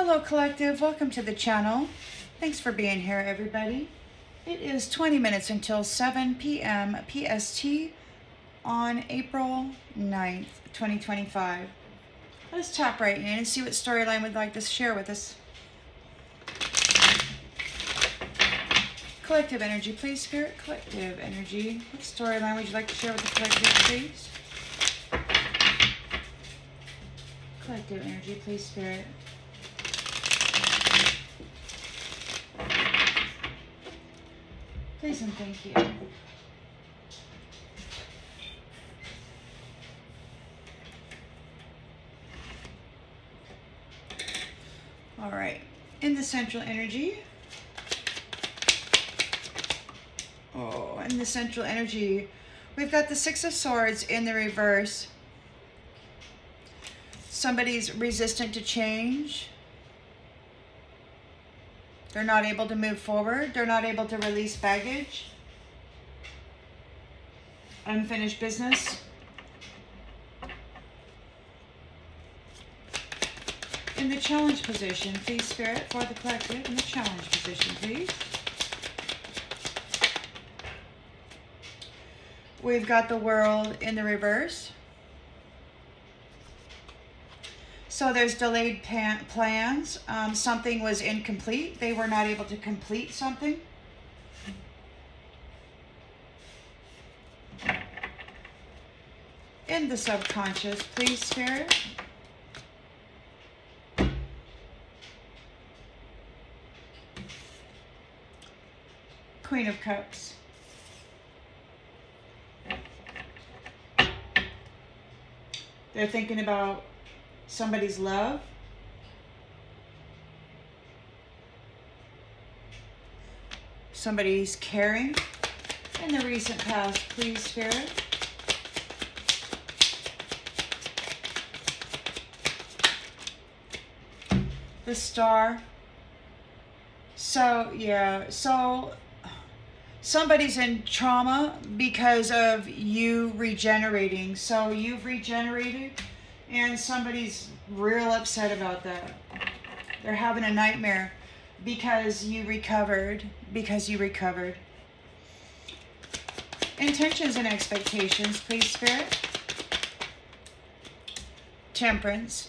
Hello collective, welcome to the channel. Thanks for being here everybody. It is 20 minutes until 7 p.m. PST on April 9th, 2025. Let's tap right in and see what storyline would like to share with us. Collective energy, please, Spirit. Collective energy. What storyline would you like to share with the collective, please? Collective energy, please, Spirit. Please and thank you. All right. In the central energy. Oh, in the central energy, we've got the Six of Swords in the reverse. Somebody's resistant to change. They're not able to move forward. They're not able to release baggage. Unfinished business. In the challenge position, please, Spirit, for the collective. In the challenge position, please. We've got the World in the reverse. So there's delayed plans. Something was incomplete. They were not able to complete something. In the subconscious, please, Spirit. Queen of Cups. They're thinking about somebody's love. Somebody's caring. In the recent past, please, Spirit. The Star. So, yeah. So, somebody's in trauma because of you regenerating. So, you've regenerated. And somebody's real upset about that. They're having a nightmare because you recovered. Intentions and expectations, please, Spirit. Temperance.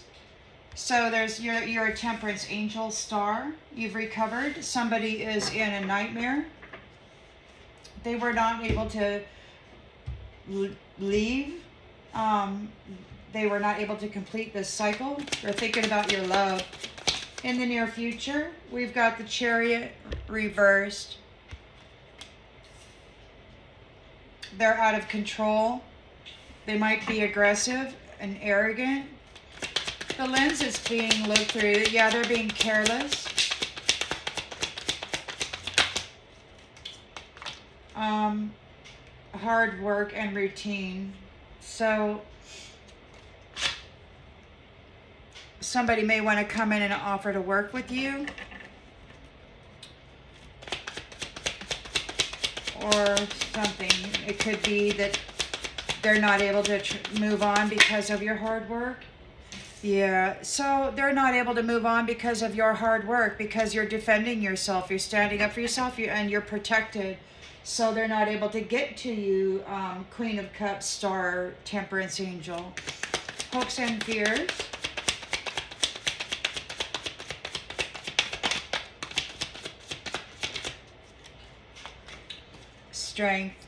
So there's you're a temperance angel star. You've recovered. Somebody is in a nightmare. They were not able to leave. They were not able to complete this cycle. They're thinking about your love. In the near future, we've got the Chariot reversed. They're out of control. They might be aggressive and arrogant. The lens is being looked through. Yeah, they're being careless. Hard work and routine. So somebody may want to come in and offer to work with you. Or something. It could be that they're not able to move on because of your hard work. Yeah, so they're not able to move on because of your hard work, because you're defending yourself, you're standing up for yourself, and you're protected. So they're not able to get to you, Queen of Cups, Star, Temperance Angel. Hopes and fears. Strength.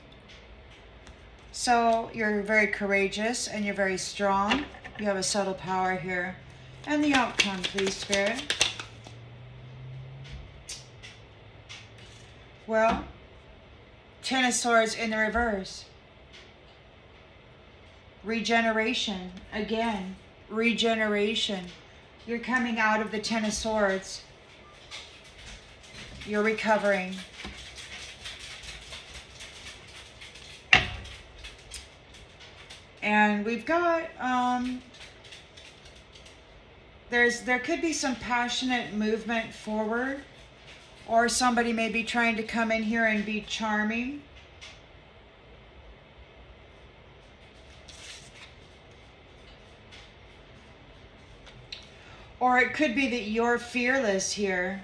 So you're very courageous and you're very strong. You have a subtle power here. And the outcome, please, Spirit. Well, Ten of Swords in the reverse. Regeneration. Again, regeneration. You're coming out of the Ten of Swords. You're recovering. And we've got, there could be some passionate movement forward, or somebody may be trying to come in here and be charming. Or it could be that you're fearless here.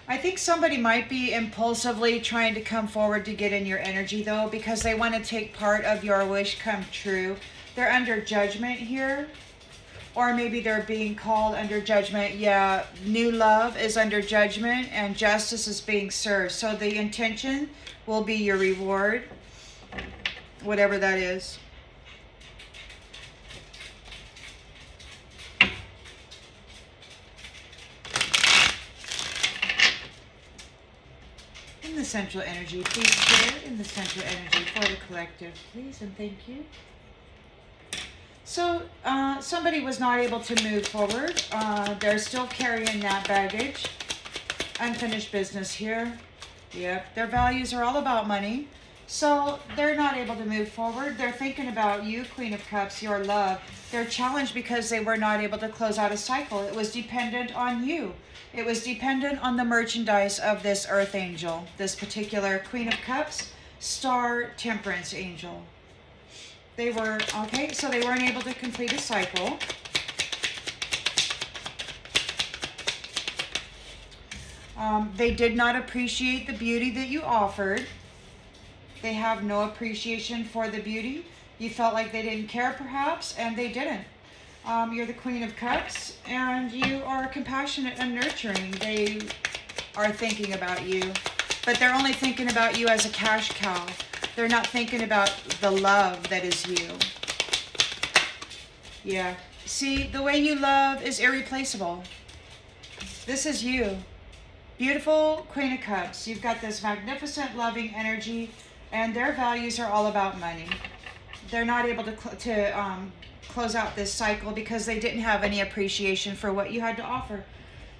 I think somebody might be impulsively trying to come forward to get in your energy, though, because they want to take part of your wish come true. They're under judgment here. Or maybe they're being called under judgment. Yeah, new love is under judgment and justice is being served. So the intention will be your reward, whatever that is. In the central energy, please share in the central energy for the collective, please, and thank you. So somebody was not able to move forward. They're still carrying that baggage. Unfinished business here. Yep, their values are all about money. So they're not able to move forward. They're thinking about you, Queen of Cups, your love. They're challenged because they were not able to close out a cycle. It was dependent on you. It was dependent on the merchandise of this Earth Angel, this particular Queen of Cups, Star Temperance Angel. They were, okay, so they weren't able to complete a cycle. They did not appreciate the beauty that you offered. They have no appreciation for the beauty. You felt like they didn't care, perhaps, and they didn't. You're the Queen of Cups, and you are compassionate and nurturing. They are thinking about you, but they're only thinking about you as a cash cow. They're not thinking about the love that is you. Yeah. See, the way you love is irreplaceable. This is you. Beautiful Queen of Cups. You've got this magnificent, loving energy, and their values are all about money. They're not able to close out this cycle because they didn't have any appreciation for what you had to offer.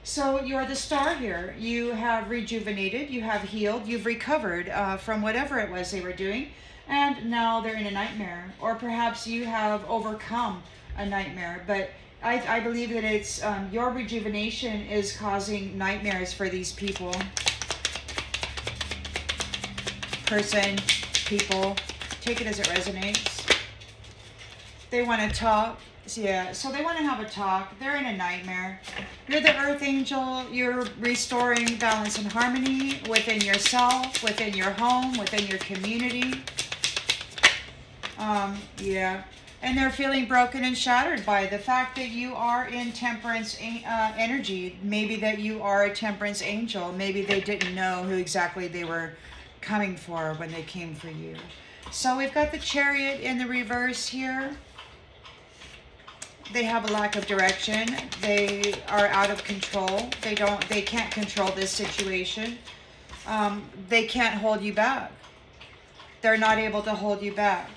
So you're the star here. You have rejuvenated, you have healed, you've recovered from whatever it was they were doing, and now they're in a nightmare. Or perhaps you have overcome a nightmare, but I believe that it's your rejuvenation is causing nightmares for these people. Person, people, take it as it resonates. They want to talk. Yeah, so they want to have a talk. They're in a nightmare. You're the Earth Angel. You're restoring balance and harmony within yourself, within your home, within your community. Yeah. And they're feeling broken and shattered by the fact that you are in temperance energy. Maybe that you are a temperance angel. Maybe they didn't know who exactly they were coming for when they came for you. So we've got the Chariot in the reverse here. They have a lack of direction. They are out of control. They can't control this situation. They can't hold you back. They're not able to hold you back.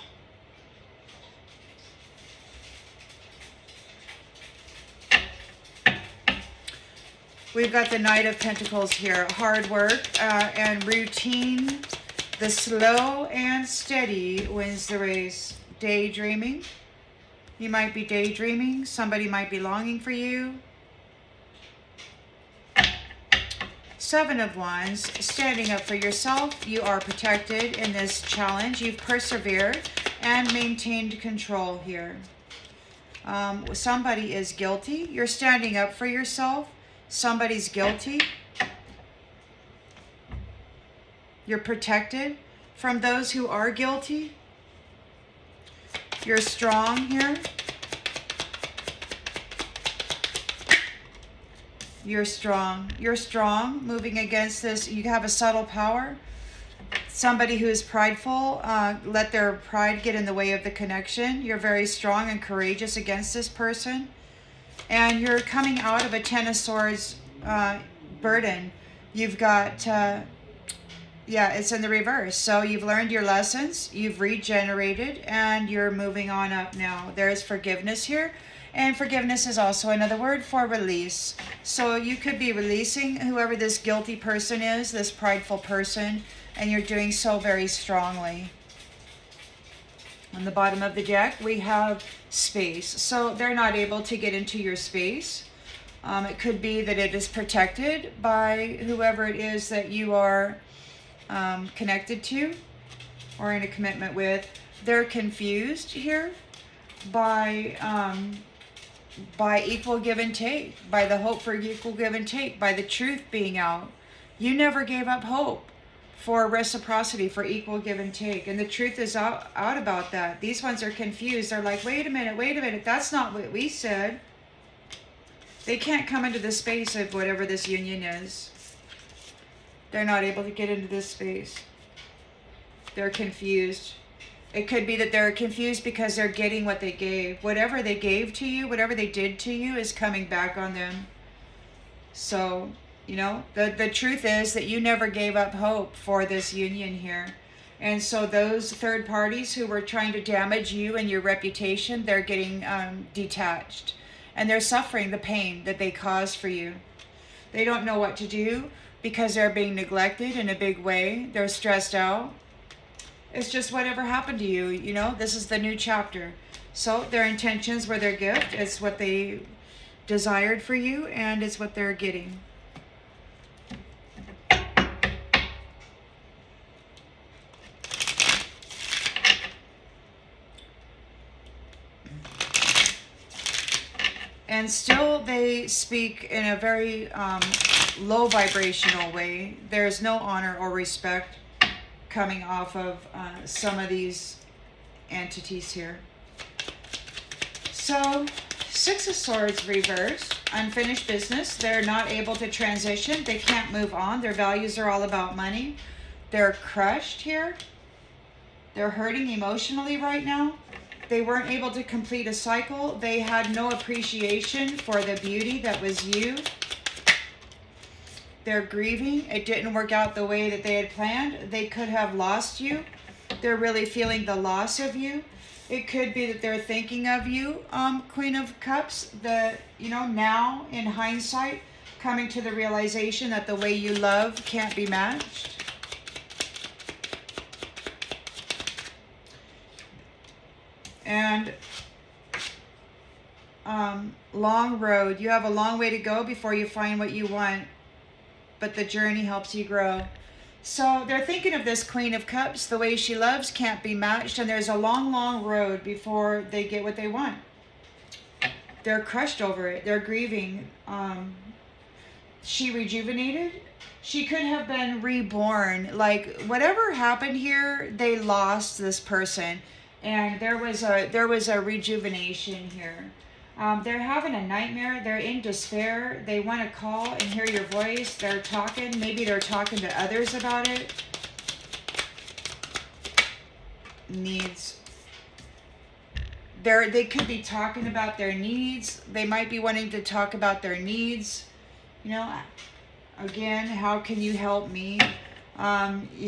We've got the Knight of Pentacles here. Hard work and routine. The slow and steady wins the race. Daydreaming. You might be daydreaming. Somebody might be longing for you. Seven of Wands. Standing up for yourself. You are protected in this challenge. You've persevered and maintained control here. Somebody is guilty. You're standing up for yourself. Somebody's guilty. You're protected from those who are guilty. You're strong here. You're strong. You're strong moving against this. You have a subtle power. Somebody who is prideful, let their pride get in the way of the connection. You're very strong and courageous against this person. And you're coming out of a Ten of Swords burden. You've got, it's in the reverse. So you've learned your lessons, you've regenerated, and you're moving on up now. There is forgiveness here. And forgiveness is also another word for release. So you could be releasing whoever this guilty person is, this prideful person, and you're doing so very strongly. On the bottom of the deck, we have space. So they're not able to get into your space. It could be that it is protected by whoever it is that you are connected to or in a commitment with. They're confused here by by equal give and take, by the hope for equal give and take, by the truth being out. You never gave up hope for reciprocity, for equal give and take. And the truth is out about that. These ones are confused. They're like, wait a minute. That's not what we said. They can't come into the space of whatever this union is. They're not able to get into this space. They're confused. It could be that they're confused because they're getting what they gave. Whatever they gave to you, whatever they did to you is coming back on them. So, you know, the truth is that you never gave up hope for this union here. And so those third parties who were trying to damage you and your reputation, they're getting detached. And they're suffering the pain that they caused for you. They don't know what to do because they're being neglected in a big way. They're stressed out. It's just whatever happened to you, you know, this is the new chapter. So their intentions were their gift. It's what they desired for you, and it's what they're getting. And still they speak in a very low vibrational way. There's no honor or respect coming off of some of these entities here. So, Six of Swords reversed, unfinished business. They're not able to transition. They can't move on. Their values are all about money. They're crushed here. They're hurting emotionally right now. They weren't able to complete a cycle. They had no appreciation for the beauty that was you. They're grieving. It didn't work out the way that they had planned. They could have lost you. They're really feeling the loss of you. It could be that they're thinking of you, Queen of Cups. Now in hindsight, coming to the realization that the way you love can't be matched. And long road. You have a long way to go before you find what you want. But the journey helps you grow. So they're thinking of this Queen of Cups. The way she loves can't be matched. And there's a long, long road before they get what they want. They're crushed over it. They're grieving. She rejuvenated. She could have been reborn. Like whatever happened here, they lost this person. And there was a rejuvenation here. They're having a nightmare. They're in despair. They want to call and hear your voice. They're talking. Maybe they're talking to others about it. Needs. They could be talking about their needs. They might be wanting to talk about their needs. You know, again, how can you help me?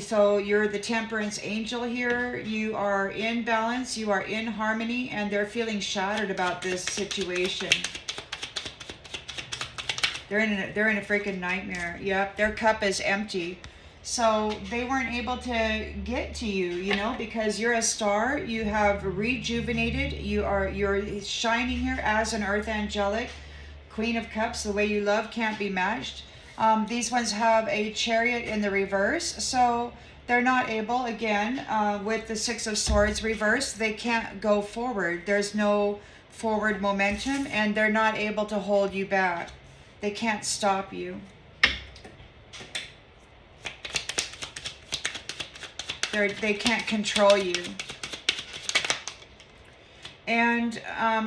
So you're the temperance angel here. You are in balance. You are in harmony, and they're feeling shattered about this situation. They're in a freaking nightmare. Yep, their cup is empty. So they weren't able to get to you, you know, because you're a star. You have rejuvenated. You're shining here as an earth angelic. Queen of Cups, the way you love can't be matched. These ones have a Chariot in the reverse, so they're not able, again, with the Six of Swords reverse, they can't go forward. There's no forward momentum, and they're not able to hold you back. They can't stop you. They can't control you. And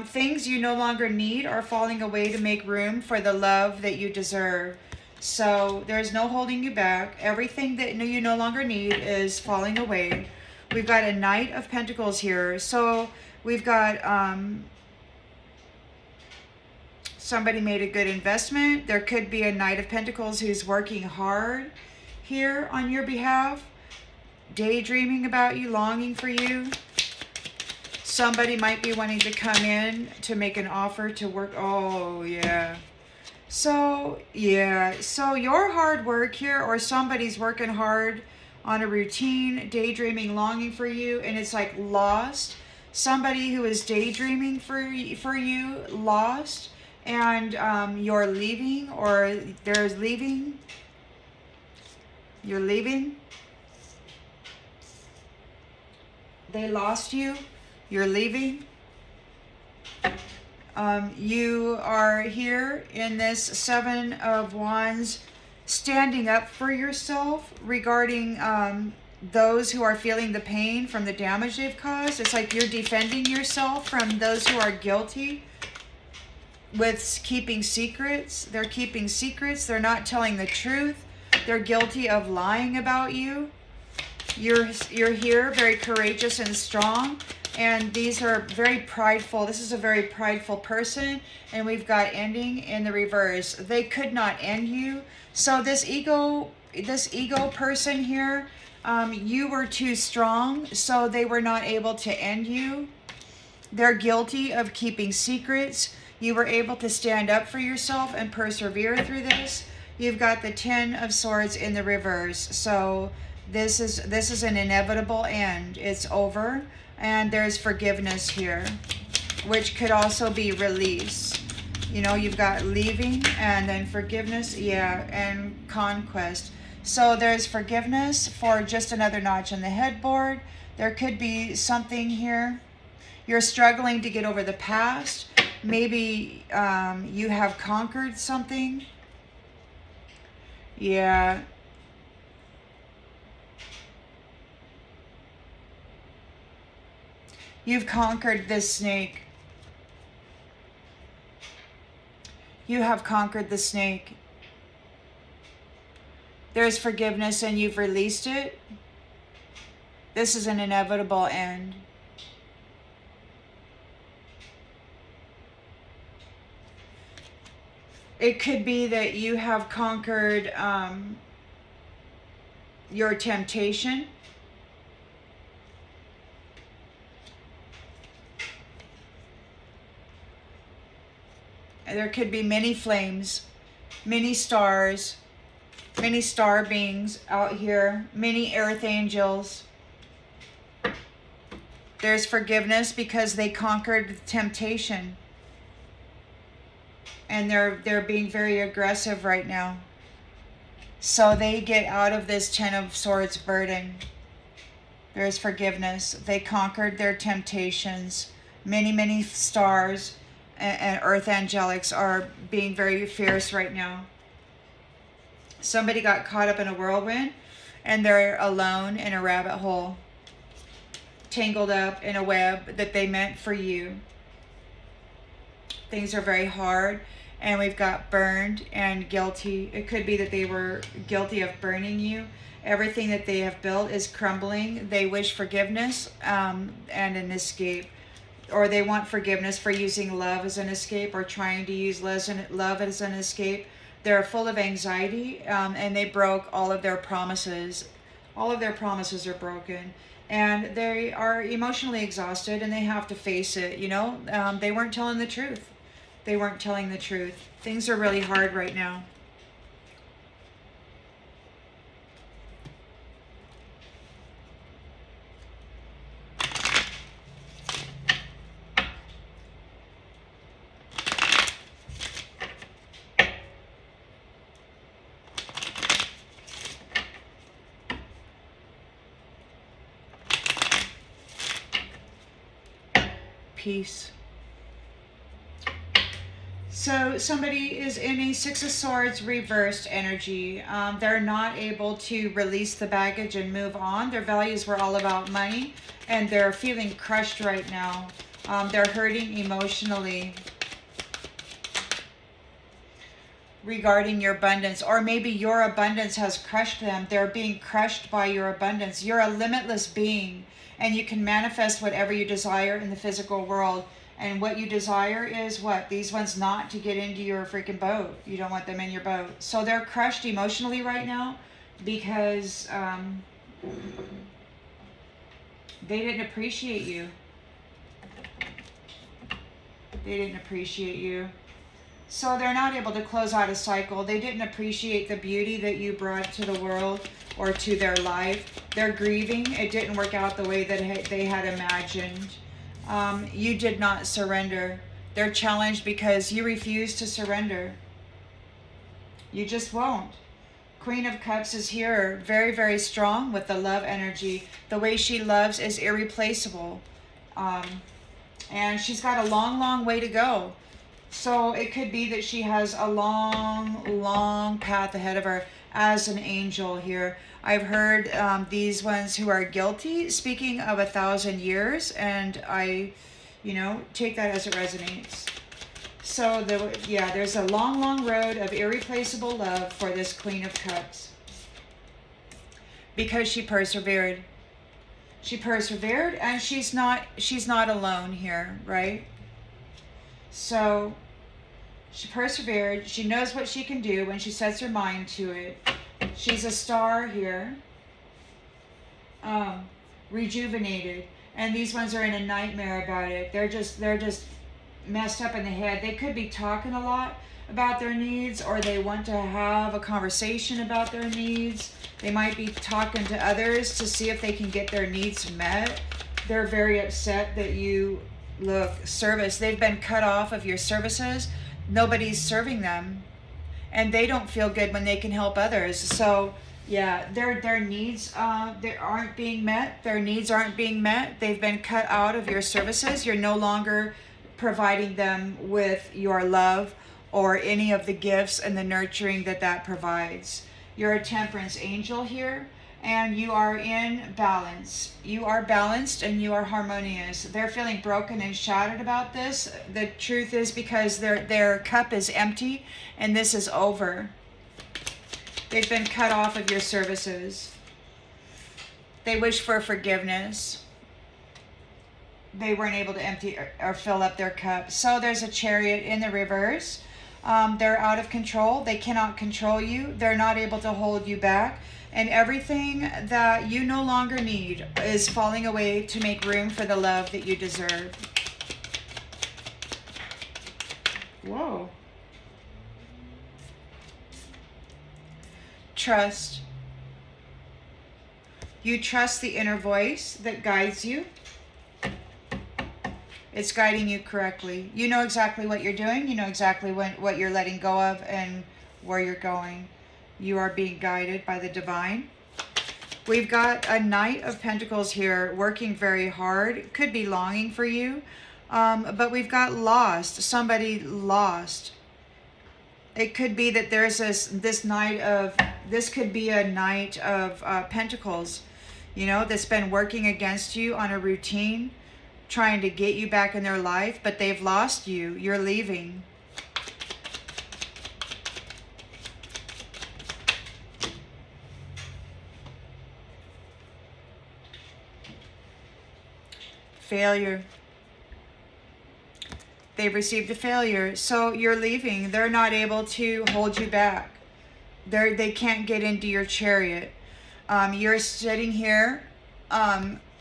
things you no longer need are falling away to make room for the love that you deserve. So there's no holding you back. Everything that you no longer need is falling away. We've got a Knight of Pentacles here. So we've got somebody made a good investment. There could be a Knight of Pentacles who's working hard here on your behalf, daydreaming about you, longing for you. Somebody might be wanting to come in to make an offer to work. Oh, yeah. So your hard work here, or somebody's working hard on a routine, daydreaming, longing for you, and it's like lost. Somebody who is daydreaming for you, lost, and you're leaving, or they're leaving. You're leaving. They lost you. You're leaving. You are here in this Seven of Wands, standing up for yourself regarding those who are feeling the pain from the damage they've caused. It's like you're defending yourself from those who are guilty with keeping secrets. They're keeping secrets. They're not telling the truth. They're guilty of lying about you. You're here, very courageous and strong. And these are very prideful. This is a very prideful person. And we've got ending in the reverse. They could not end you. So this ego person here, you were too strong. So they were not able to end you. They're guilty of keeping secrets. You were able to stand up for yourself and persevere through this. You've got the Ten of Swords in the reverse. So this is an inevitable end. It's over. And there's forgiveness here, which could also be release. You know, you've got leaving and then forgiveness, yeah, and conquest. So there's forgiveness for just another notch on the headboard. There could be something here. You're struggling to get over the past. Maybe you have conquered something. Yeah. You've conquered this snake. You have conquered the snake. There's forgiveness and you've released it. This is an inevitable end. It could be that you have conquered your temptation. There could be many flames, many stars, many star beings out here, many earth angels. There's forgiveness because they conquered temptation. And they're being very aggressive right now. So they get out of this Ten of Swords burden. There's forgiveness. They conquered their temptations. Many, many stars and earth angelics are being very fierce right now. Somebody got caught up in a whirlwind and they're alone in a rabbit hole, tangled up in a web that they meant for you. Things are very hard, and we've got burned and guilty. It could be that they were guilty of burning you. Everything that they have built is crumbling. They wish forgiveness and an escape. Or they want forgiveness for using love as an escape or trying to use love as an escape. They're full of anxiety and they broke all of their promises. All of their promises are broken. And they are emotionally exhausted and they have to face it. You know, they weren't telling the truth. They weren't telling the truth. Things are really hard right now. Peace. So somebody is in a Six of Swords reversed energy. They're not able to release the baggage and move on. Their values were all about money and they're feeling crushed right now. They're hurting emotionally regarding your abundance, or maybe your abundance has crushed them. They're being crushed by your abundance. You're a limitless being and you can manifest whatever you desire in the physical world. And what you desire is what? These ones not to get into your freaking boat. You don't want them in your boat. So they're crushed emotionally right now because they didn't appreciate you. They didn't appreciate you. So they're not able to close out a cycle. They didn't appreciate the beauty that you brought to the world or to their life. They're grieving. It didn't work out the way that they had imagined. You did not surrender. They're challenged because you refuse to surrender. You just won't. Queen of Cups is here, very, very strong with the love energy. The way she loves is irreplaceable. And she's got a long, long way to go. So it could be that she has a long path ahead of her as an angel here. I've heard these ones who are guilty speaking of 1,000 years, and I, take that as it resonates. So there's a long road of irreplaceable love for this Queen of Cups because she persevered. She persevered, and she's not alone here, right? So she persevered. She knows what she can do when she sets her mind to it. She's a star here. Rejuvenated. And these ones are in a nightmare about it. They're just messed up in the head. They could be talking a lot about their needs, or they want to have a conversation about their needs. They might be talking to others to see if they can get their needs met. They're very upset that you service. They've been cut off of your services. Nobody's serving them, and they don't feel good when they can help others. So yeah, their needs they aren't being met. Their needs aren't being met. They've been cut out of your services. You're no longer providing them with your love or any of the gifts and the nurturing that provides. You're a temperance angel here, and you are in balance. You are balanced and you are harmonious. They're feeling broken and shattered about this. The truth is, because their cup is empty and this is over. They've been cut off of your services. They wish for forgiveness. They weren't able to empty or fill up their cup. So there's a Chariot in the reverse. They're out of control. They cannot control you. They're not able to hold you back. And everything that you no longer need is falling away to make room for the love that you deserve. Whoa. Trust. You trust the inner voice that guides you. It's guiding you correctly. You know exactly what you're doing. You know exactly what you're letting go of and where you're going. You are being guided by the divine. We've got a Knight of Pentacles here working very hard. It could be longing for you. But we've got lost. Somebody lost. It could be that there's this could be a Knight of Pentacles, that's been working against you on a routine, trying to get you back in their life, but they've lost you. You're leaving. Failure. They've received a failure, so you're leaving. They're not able to hold you back. They can't get into your chariot. You're sitting here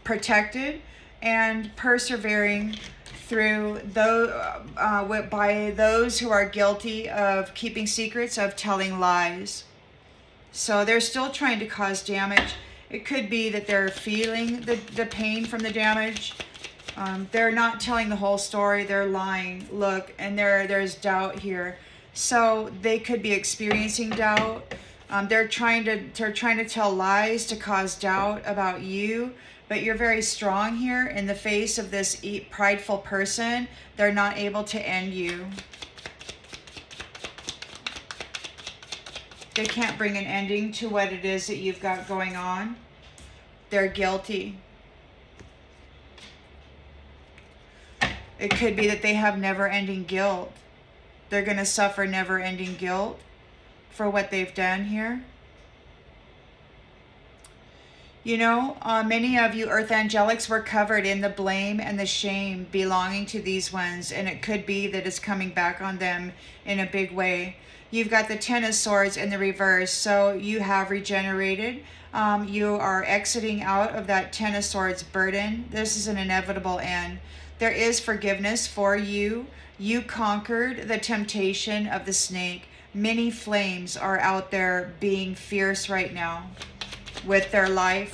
protected and persevering through by those who are guilty of keeping secrets, of telling lies. So they're still trying to cause damage. It could be that they're feeling the pain from the damage. They're not telling the whole story. They're lying. Look, and there's doubt here. So they could be experiencing doubt. They're trying to tell lies to cause doubt about you. But you're very strong here in the face of this prideful person. They're not able to end you. They can't bring an ending to what it is that you've got going on. They're guilty. It could be that they have never-ending guilt. They're going to suffer never-ending guilt for what they've done here. Many of you earth angelics were covered in the blame and the shame belonging to these ones, and it could be that it's coming back on them in a big way. You've got the Ten of Swords in the reverse, so you have regenerated. You are exiting out of that Ten of Swords burden. This is an inevitable end. There is forgiveness for you. You conquered the temptation of the snake. Many flames are out there being fierce right now with their life,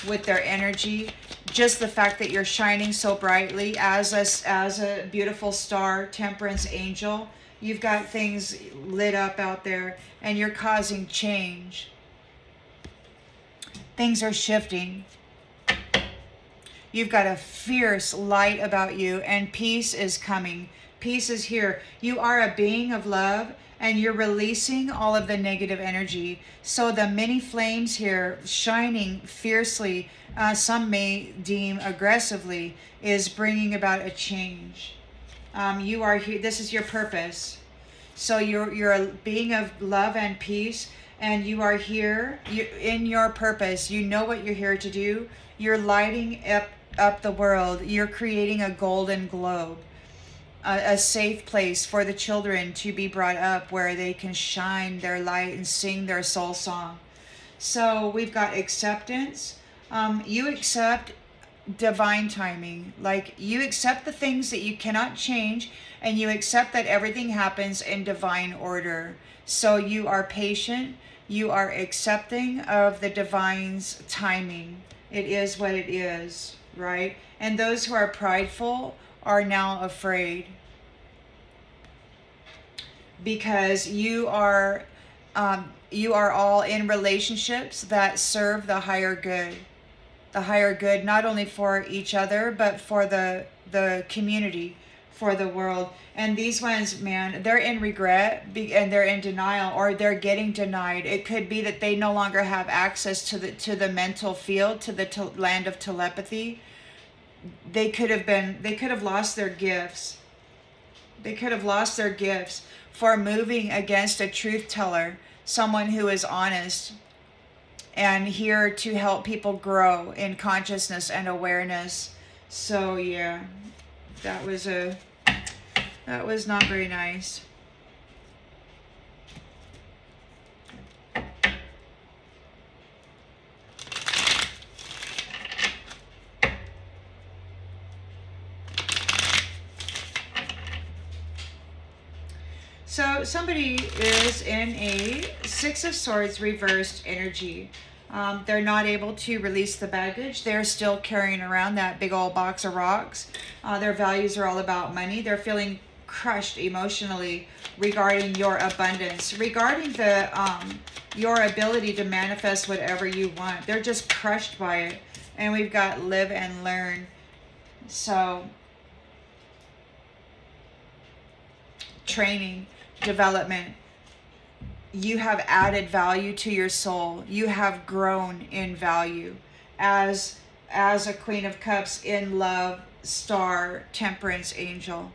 with their energy. Just the fact that you're shining so brightly as a beautiful star, temperance angel. You've got things lit up out there, and you're causing change. Things are shifting. You've got a fierce light about you, and peace is coming. peace is here. You are a being of love, and you're releasing all of the negative energy. So the many flames here shining fiercely, some may deem aggressively, is bringing about a change. You are here. This is your purpose. So you're a being of love and peace, and you are here. You in your purpose. You know what you're here to do. You're lighting up the world. You're creating a golden globe, a safe place for the children to be brought up, where they can shine their light and sing their soul song. So we've got acceptance. You accept divine timing. Like, you accept the things that you cannot change, and you accept that everything happens in divine order. So you are patient. You are accepting of the divine's timing. It is what it is, right? And those who are prideful are now afraid, because you are all in relationships that serve the higher good. The higher good, not only for each other, but for the community, for the world. And these ones, man, they're in regret, and they're in denial, or they're getting denied. It could be that they no longer have access to the mental field, to the land of telepathy. They could have lost their gifts. They could have lost their gifts for moving against a truth teller, someone who is honest and here to help people grow in consciousness and awareness. So yeah, that was not very nice. So somebody is in a Six of Swords reversed energy. They're not able to release the baggage. They're still carrying around that big old box of rocks. Their values are all about money. They're feeling crushed emotionally regarding your abundance, regarding your ability to manifest whatever you want. They're just crushed by it. And we've got live and learn. So training, development. You have added value to your soul. You have grown in value as a Queen of Cups in love, star, temperance, angel.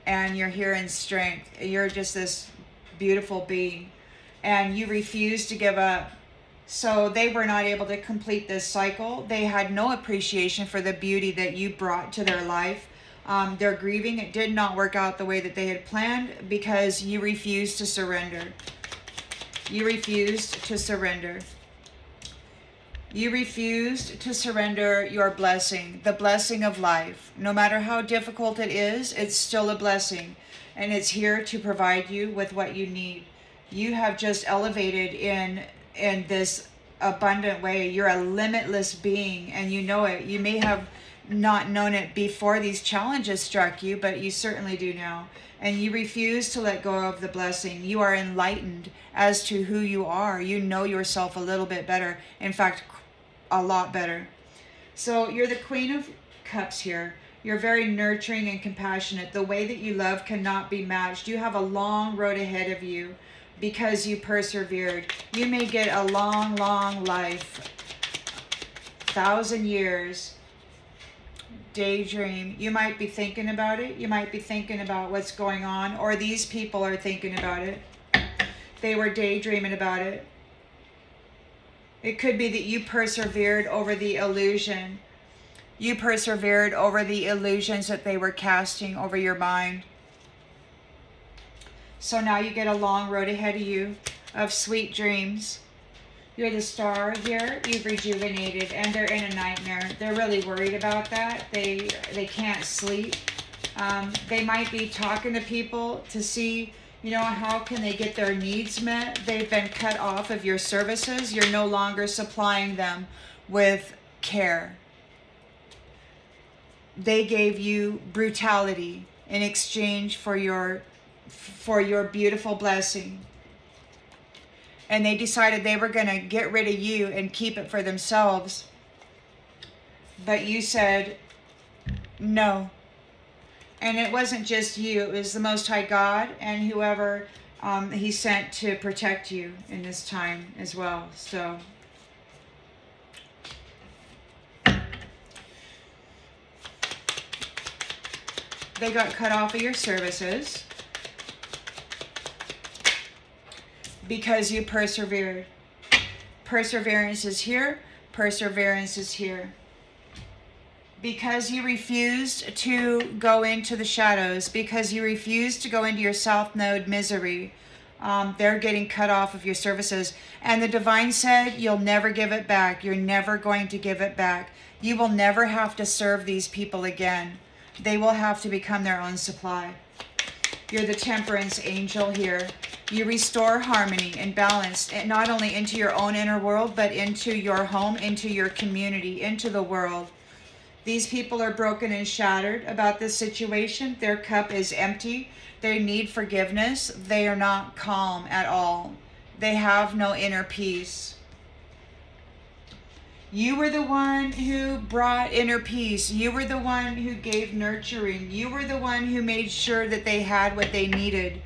And you're here in strength. You're just this beautiful being. And you refuse to give up. So they were not able to complete this cycle. They had no appreciation for the beauty that you brought to their life. They're grieving. It did not work out the way that they had planned, because you refused to surrender. You refused to surrender. You refused to surrender your blessing, the blessing of life. No matter how difficult it is, it's still a blessing. And it's here to provide you with what you need. You have just elevated in this abundant way. You're a limitless being, and you know it. You may have not known it before these challenges struck you, but you certainly do now. And you refuse to let go of the blessing. You are enlightened as to who you are. You know yourself a little bit better. In fact, a lot better. So you're the Queen of Cups here. You're very nurturing and compassionate. The way that you love cannot be matched. You have a long road ahead of you because you persevered. You may get a long, long life, 1,000 years. Daydream. You might be thinking about it. You might be thinking about what's going on, or these people are thinking about it. They were daydreaming about it. It could be that you persevered over the illusion. You persevered over the illusions that they were casting over your mind. So now you get a long road ahead of you of sweet dreams. You're the star here. You've rejuvenated, and they're in a nightmare. They're really worried about that. They can't sleep. They might be talking to people to see, how can they get their needs met. They've been cut off of your services. You're no longer supplying them with care. They gave you brutality in exchange for your beautiful blessing. And they decided they were going to get rid of you and keep it for themselves. But you said no. And it wasn't just you, it was the Most High God and whoever he sent to protect you in this time as well. So they got cut off of your services because you persevered. Perseverance is here. Perseverance is here. Because you refused to go into the shadows, because you refused to go into your south node misery, they're getting cut off of your services. And the divine said, you'll never give it back. You're never going to give it back. You will never have to serve these people again. They will have to become their own supply. You're the temperance angel here. You restore harmony and balance, and not only into your own inner world, but into your home, into your community, into the world. These people are broken and shattered about this situation. Their cup is empty. They need forgiveness. They are not calm at all. They have no inner peace. You were the one who brought inner peace. You were the one who gave nurturing. You were the one who made sure that they had what they needed.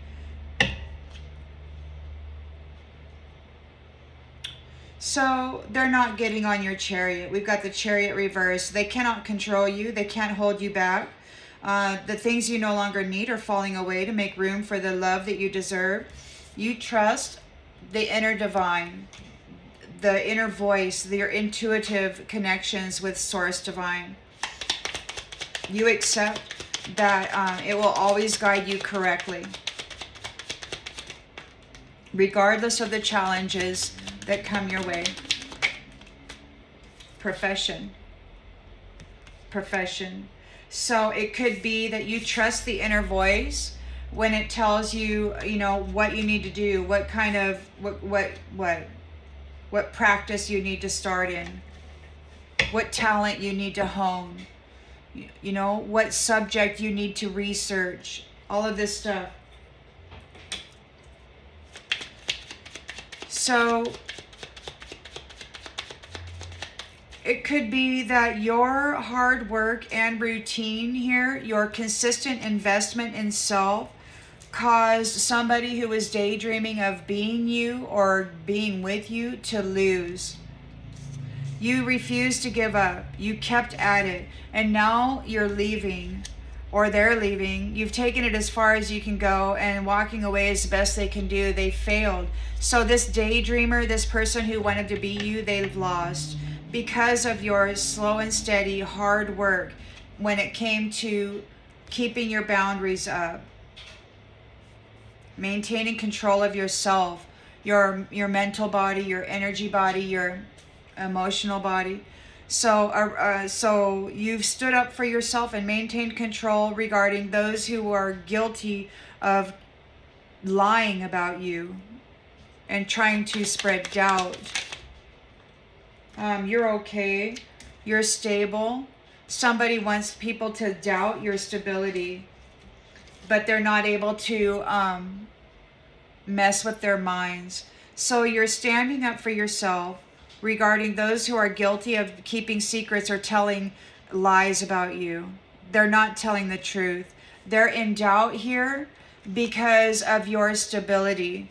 So they're not getting on your chariot. We've got the chariot reversed. They cannot control you. They can't hold you back. The things you no longer need are falling away to make room for the love that you deserve. You trust the inner divine, the inner voice, your intuitive connections with Source Divine. You accept that it will always guide you correctly, regardless of the challenges that come your way. Profession. So it could be that you trust the inner voice when it tells you, what you need to do, what kind of, what practice you need to start in, what talent you need to hone, what subject you need to research, all of this stuff. So it could be that your hard work and routine here, your consistent investment in self, caused somebody who was daydreaming of being you or being with you to lose. You refused to give up. You kept at it. And now you're leaving, or they're leaving. You've taken it as far as you can go, and walking away is the best they can do. They failed. So this daydreamer, this person who wanted to be you, they've lost. Because of your slow and steady hard work when it came to keeping your boundaries up, maintaining control of yourself, your mental body, your energy body, your emotional body. So you've stood up for yourself and maintained control regarding those who are guilty of lying about you and trying to spread doubt. You're okay. You're stable. Somebody wants people to doubt your stability, but they're not able to mess with their minds. So you're standing up for yourself regarding those who are guilty of keeping secrets or telling lies about you. They're not telling the truth. They're in doubt here because of your stability.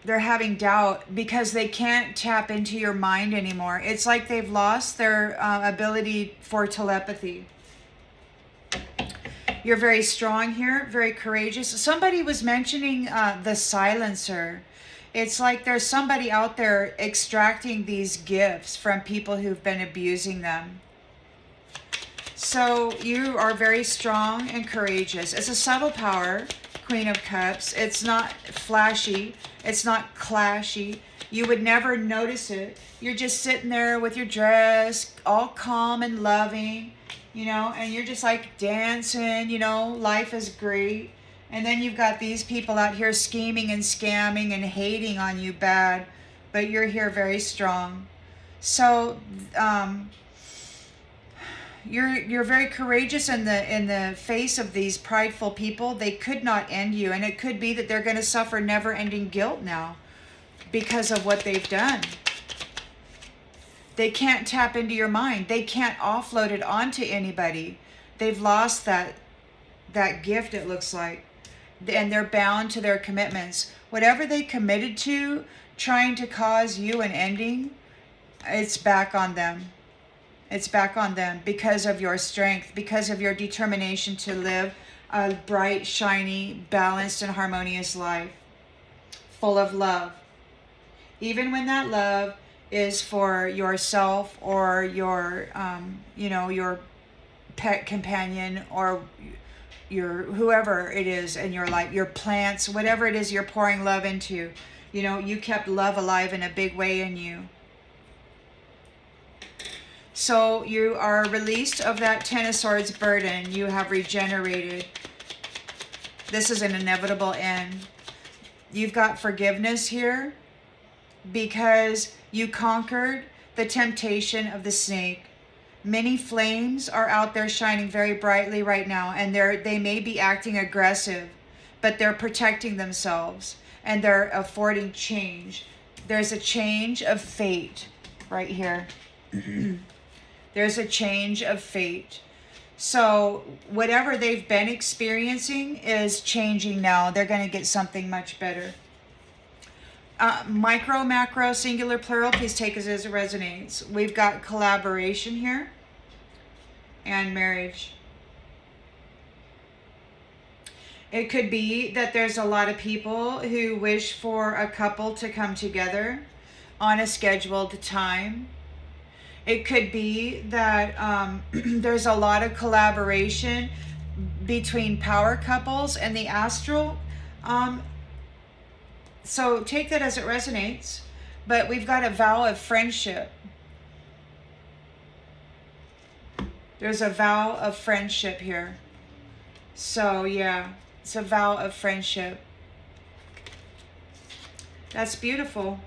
They're having doubt because they can't tap into your mind anymore. It's like they've lost their ability for telepathy. You're very strong here, very courageous. Somebody was mentioning the silencer. It's like there's somebody out there extracting these gifts from people who've been abusing them. So you are very strong and courageous. It's a subtle power, Queen of Cups. It's not flashy. It's not clashy. You would never notice it. You're just sitting there with your dress, all calm and loving, and you're just like dancing, life is great. And then you've got these people out here scheming and scamming and hating on you bad, but you're here very strong. So, you're very courageous in the face of these prideful people. They could not end you, and it could be that they're going to suffer never-ending guilt now because of what they've done. They can't tap into your mind. They can't offload it onto anybody. They've lost that gift, it looks like. And they're bound to their commitments. Whatever they committed to, trying to cause you an ending, it's back on them. It's back on them because of your strength, because of your determination to live a bright, shiny, balanced, and harmonious life, full of love. Even when that love is for yourself or your, your pet companion or your whoever it is in your life, your plants, whatever it is you're pouring love into. You kept love alive in a big way in you. So you are released of that Ten of Swords burden. You have regenerated. This is an inevitable end. You've got forgiveness here because you conquered the temptation of the snake. Many flames are out there shining very brightly right now, and they may be acting aggressive, but they're protecting themselves and they're affording change. There's a change of fate right here. There's a change of fate. So whatever they've been experiencing is changing now. They're going to get something much better. Micro, macro, singular, plural, please take us as it resonates. We've got collaboration here and marriage. It could be that there's a lot of people who wish for a couple to come together on a scheduled time. It could be that there's a lot of collaboration between power couples and the astral. So take that as it resonates. But we've got a vow of friendship. There's a vow of friendship here. So yeah, it's a vow of friendship. That's beautiful.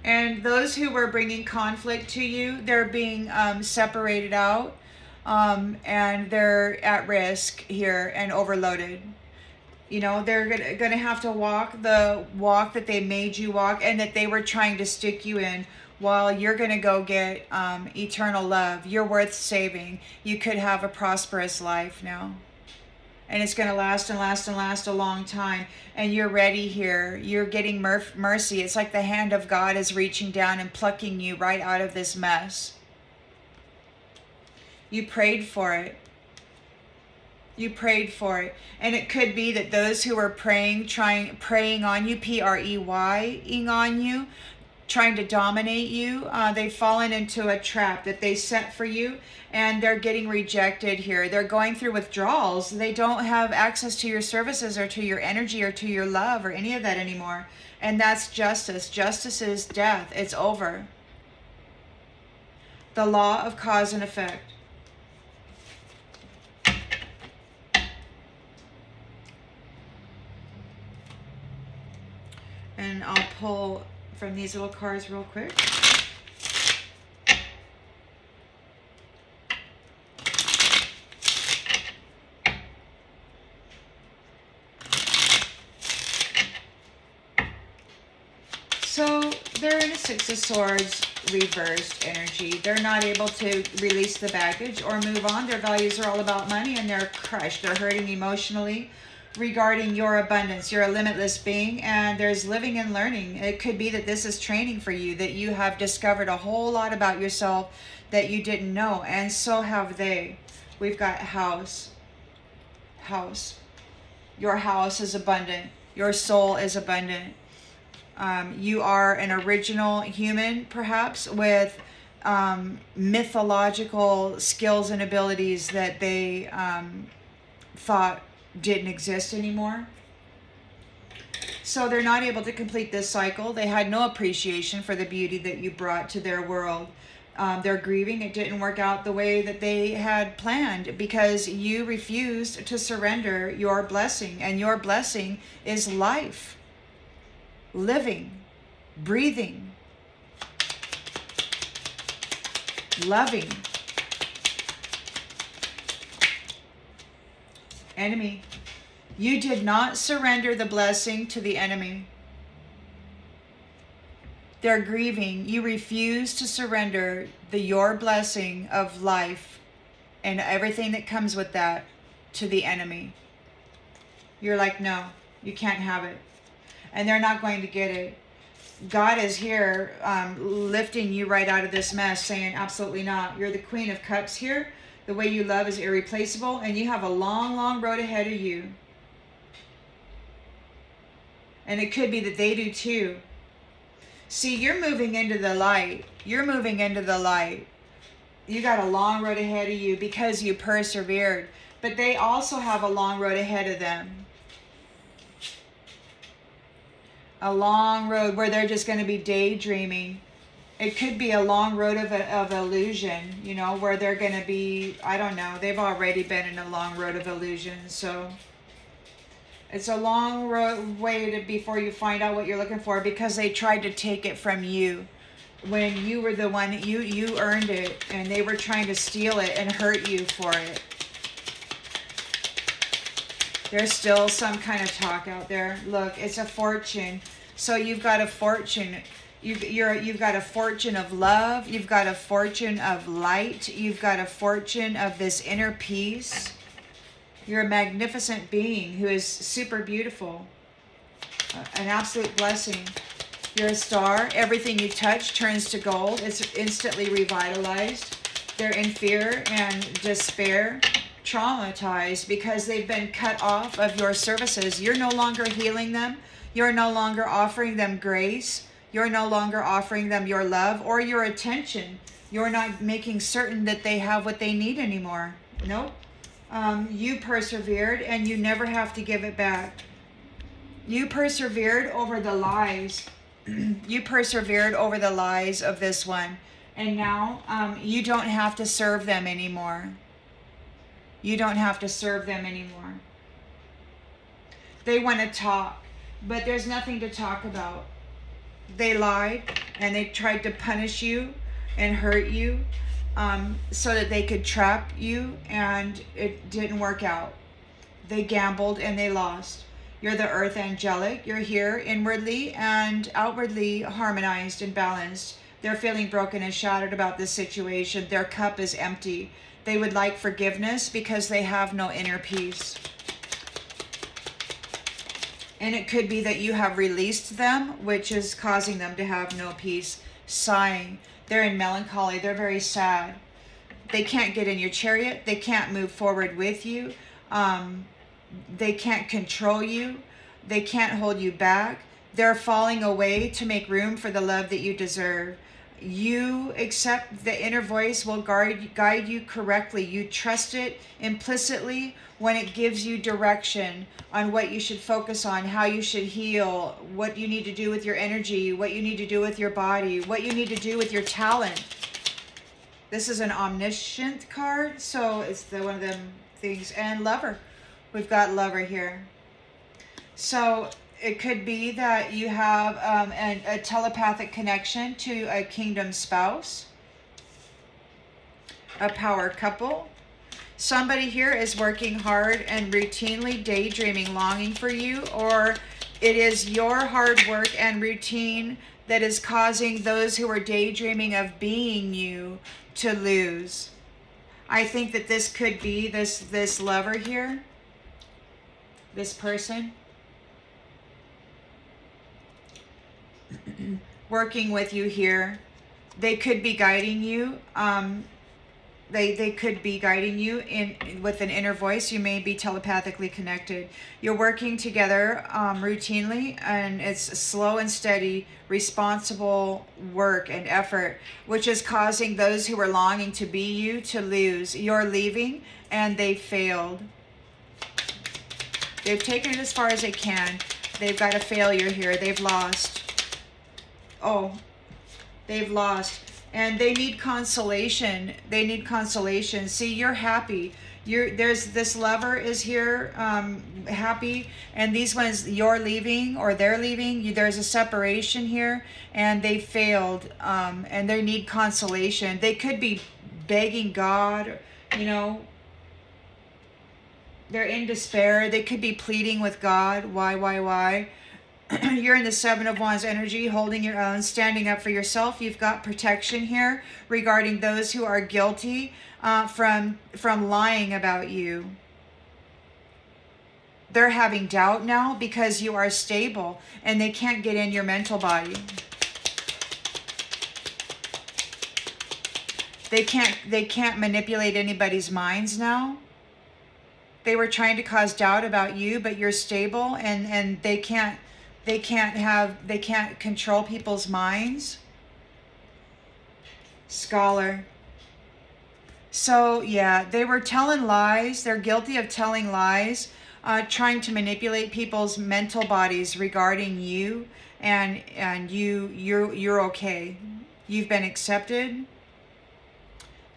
And those who were bringing conflict to you, they're being separated out, and they're at risk here and overloaded. They're going to have to walk the walk that they made you walk and that they were trying to stick you in, while you're going to go get eternal love. You're worth saving. You could have a prosperous life now. And it's going to last and last and last a long time. And you're ready here. You're getting mercy. It's like the hand of God is reaching down and plucking you right out of this mess. You prayed for it. You prayed for it. And it could be that those who are praying on you, preying on you, trying to dominate you, they've fallen into a trap that they set for you, and they're getting rejected here. They're going through withdrawals. They don't have access to your services or to your energy or to your love or any of that anymore. And that's justice. Justice is death. It's over. The law of cause and effect. And I'll pull from these little cards real quick. So they're in a Six of Swords reversed energy. They're not able to release the baggage or move on. Their values are all about money, and they're crushed. They're hurting emotionally regarding your abundance. You're a limitless being, and there's living and learning. It could be that this is training for you, that you have discovered a whole lot about yourself that you didn't know, and so have they. We've got house. Your house is abundant. Your soul is abundant. You are an original human, perhaps, with mythological skills and abilities that they thought didn't exist anymore. So they're not able to complete this cycle. They had no appreciation for the beauty that you brought to their world. They're grieving. It didn't work out the way that they had planned because you refused to surrender your blessing. And your blessing is life. Living, breathing, loving. Enemy. You did not surrender the blessing to the enemy. They're grieving. You refuse to surrender your blessing of life and everything that comes with that to the enemy. You're like, no, you can't have it. And they're not going to get it. God is here lifting you right out of this mess, saying, absolutely not. You're the Queen of Cups here. The way you love is irreplaceable, and you have a long, long road ahead of you. And it could be that they do too. See, you're moving into the light. You're moving into the light. You got a long road ahead of you because you persevered. But they also have a long road ahead of them. A long road where they're just going to be daydreaming. It could be a long road of illusion, you know, where they're going to be, I don't know, they've already been in a long road of illusion. So it's a long road way before you find out what you're looking for, because they tried to take it from you when you were the one, you earned it, and they were trying to steal it and hurt you for it. There's still some kind of talk out there. Look, it's a fortune. So you've got a fortune. You've got a fortune of love. You've got a fortune of light. You've got a fortune of this inner peace. You're a magnificent being who is super beautiful. An absolute blessing. You're a star. Everything you touch turns to gold. It's instantly revitalized. They're in fear and despair, traumatized because they've been cut off of your services. You're no longer healing them. You're no longer offering them grace. You're no longer offering them your love or your attention. You're not making certain that they have what they need anymore. Nope. You persevered, and you never have to give it back. You persevered over the lies. You persevered over the lies of this one. And now you don't have to serve them anymore. You don't have to serve them anymore. They want to talk, but there's nothing to talk about. They lied, and they tried to punish you and hurt you so that they could trap you, and it didn't work out. They gambled and they lost. You're the earth angelic. You're here inwardly and outwardly harmonized and balanced. They're feeling broken and shattered about this situation. Their cup is empty. They would like forgiveness because they have no inner peace. And it could be that you have released them, which is causing them to have no peace. Sighing. They're in melancholy. They're very sad. They can't get in your chariot. They can't move forward with you. They can't control you. They can't hold you back. They're falling away to make room for the love that you deserve. You accept the inner voice will guide you correctly. You trust it implicitly when it gives you direction on what you should focus on, how you should heal, what you need to do with your energy, what you need to do with your body, what you need to do with your talent. This is an omniscient card, so it's one of them things. And lover. We've got lover here. So it could be that you have a telepathic connection to a kingdom spouse, a power couple. Somebody here is working hard and routinely daydreaming, longing for you, or it is your hard work and routine that is causing those who are daydreaming of being you to lose. I think that this could be this lover here, this person, working with you here. They could be guiding you. They could be guiding you with an inner voice. You may be telepathically connected. You're working together routinely, and it's slow and steady, responsible work and effort, which is causing those who are longing to be you to lose. You're leaving, and they failed. They've taken it as far as they can. They've got a failure here. They've lost. Oh, they've lost. And they need consolation. They need consolation. See, you're happy. There's this lover is here, happy, and these ones you're leaving or they're leaving. There's a separation here, and they failed, and they need consolation. They could be begging God, you know. They're in despair. They could be pleading with God. Why? You're in the Seven of Wands energy, holding your own, standing up for yourself. You've got protection here regarding those who are guilty from lying about you. They're having doubt now because you are stable and they can't get in your mental body. They can't manipulate anybody's minds now. They were trying to cause doubt about you, but you're stable, and they can't control people's minds. Scholar. So yeah, they were telling lies. They're guilty of telling lies, trying to manipulate people's mental bodies regarding you, and you're okay. You've been accepted,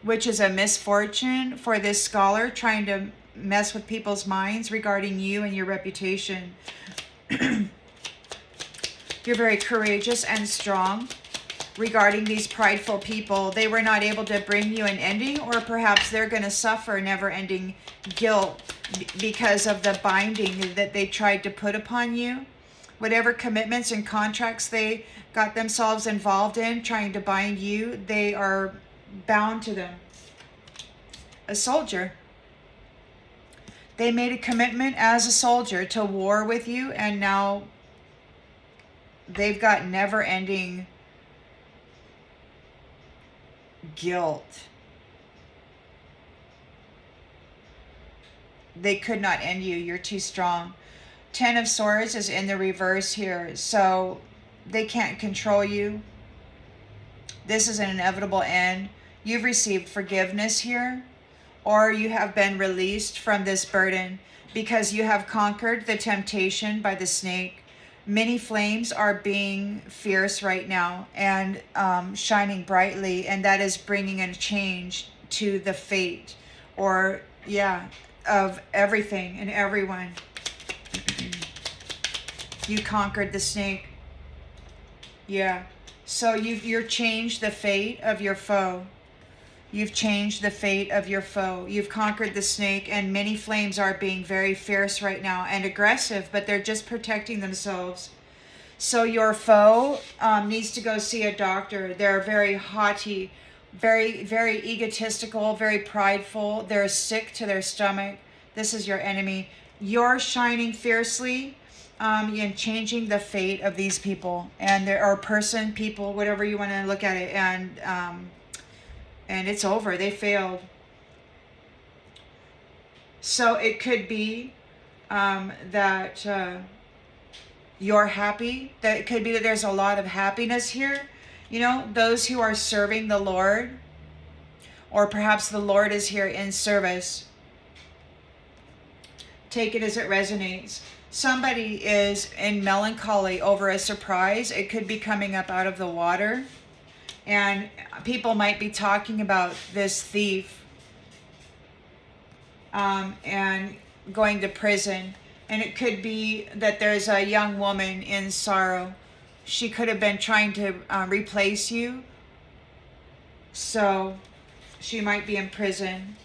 which is a misfortune for this scholar, trying to mess with people's minds regarding you and your reputation. You're very courageous and strong regarding these prideful people. They were not able to bring you an ending, or perhaps they're going to suffer never-ending guilt because of the binding that they tried to put upon you. Whatever commitments and contracts they got themselves involved in trying to bind you, they are bound to them. A soldier. They made a commitment as a soldier to war with you, and now they've got never-ending guilt. They could not end you. You're too strong. Ten of Swords is in the reverse here, so they can't control you. This is an inevitable end. You've received forgiveness here, or you have been released from this burden because you have conquered the temptation by the snake. Many flames are being fierce right now and shining brightly, and that is bringing a change to the fate, or of everything and everyone. You conquered the snake. Yeah. So you've changed the fate of your foe. You've changed the fate of your foe. You've conquered the snake, and many flames are being very fierce right now and aggressive, but they're just protecting themselves. So your foe needs to go see a doctor. They're very haughty, very, very egotistical, very prideful. They're sick to their stomach. This is your enemy. You're shining fiercely and changing the fate of these people. And there are people, whatever you want to look at it, and it's over. They failed. So it could be that you're happy. That it could be that there's a lot of happiness here. You know, those who are serving the Lord, or perhaps the Lord is here in service. Take it as it resonates. Somebody is in melancholy over a surprise. It could be coming up out of the water. And people might be talking about this thief and going to prison. And it could be that there's a young woman in sorrow. She could have been trying to replace you. So she might be in prison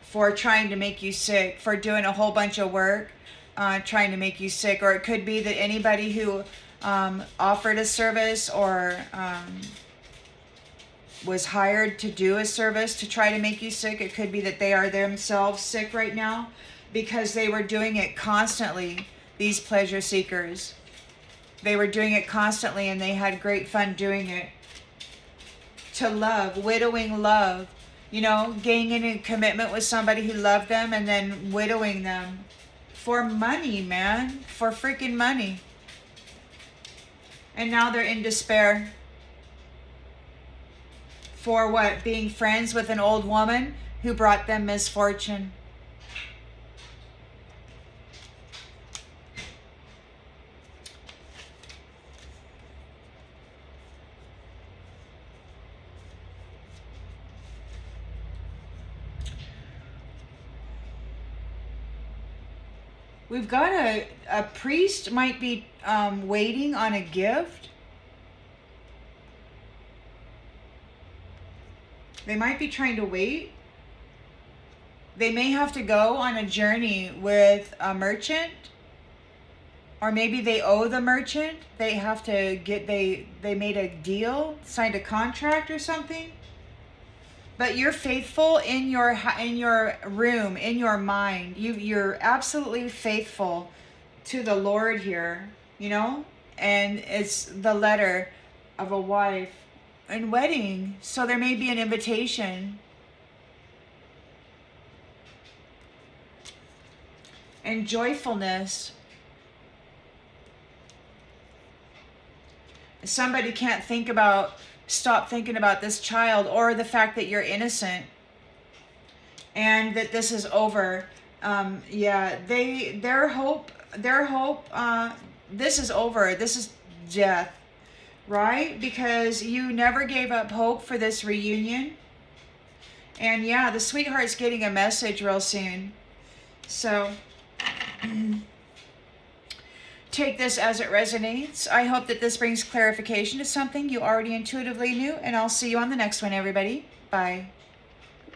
for trying to make you sick, for doing a whole bunch of work, trying to make you sick. Or it could be that anybody who offered a service or was hired to do a service to try to make you sick, it could be that they are themselves sick right now because they were doing it constantly, these pleasure seekers. They were doing it constantly and they had great fun doing it. To love, widowing love, you know, getting in a commitment with somebody who loved them and then widowing them for money, man, for freaking money. And now they're in despair. For what? Being friends with an old woman who brought them misfortune. We've got a priest might be waiting on a gift. They might be trying to wait. They may have to go on a journey with a merchant, or maybe they owe the merchant. They have to get, they made a deal, signed a contract or something. But you're faithful in your room, in your mind. You're absolutely faithful to the Lord here, you know? And it's the letter of a wife and wedding. So there may be an invitation. And joyfulness. Somebody can't stop thinking about this child, or the fact that you're innocent and that this is over. Yeah, their hope, this is over. This is death, right? Because you never gave up hope for this reunion. And yeah, the sweetheart's getting a message real soon. So take this as it resonates. I hope that this brings clarification to something you already intuitively knew, and I'll see you on the next one, everybody. Bye.